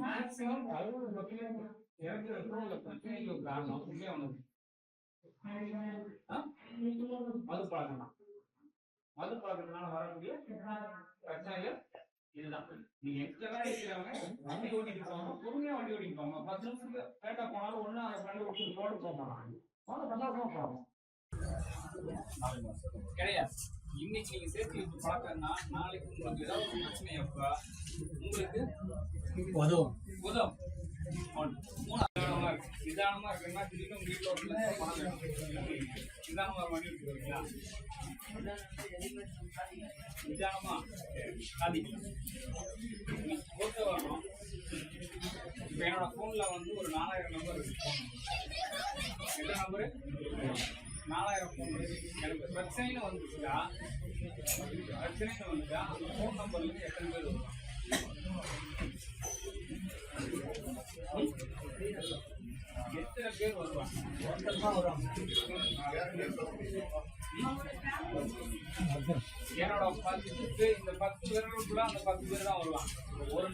Maximum எனக்கு பிரச்சனைகள் காரணம் மது பழக்கம் தான். மது பழக்கத்தினால வரக்கூடிய பிரச்சனைகள் இதுதான். நீங்க எக்ஸ்ட்ரா இருக்கிறவங்க வண்டி ஓட்டிட்டு போவாங்க, பொறுமையா வண்டி ஓட்டிட்டு போவாங்க. 10 நிமிஷத்துக்கு லேட்டா போனாலும் ஒண்ணு அந்த வண்டி ஓட்டிட்டு போட போவாங்க. சந்தோஷமா போவாங்க. கிடையாது. இன்னைக்கு நீங்க சேர்த்து வச்சு பழக்கம்னா நாளைக்கு உங்களுக்கு ஏதாவது ஒரு பிரச்சனை அப்ப உங்களுக்கு உதவும். நிதானமா இருக்குன்னா திடீர்னு வீட்டுல ஒரு பணம் வேணும். நிதானமா வண்டி எடுத்துக்கிறீங்களா? நிதானமா சாதிக்கலாம். பொறுத்த வரணும். இப்ப என்னோட போன்ல வந்து ஒரு 4000 நம்பர் இருக்கு. எந்த நம்பரு? 4000 போன். எனக்கு பிரச்சனைன்னு வந்துச்சுன்னா அந்த போன் நம்பர்ல இருந்து எத்தனை பேர் வருவாங்க? எத்தனை பேர் வருவாங்க? என்னோட 10 பேர், இந்த 10 பேருக்குள்ள அந்த 10 பேர் தான் வருவாங்க. ஒரு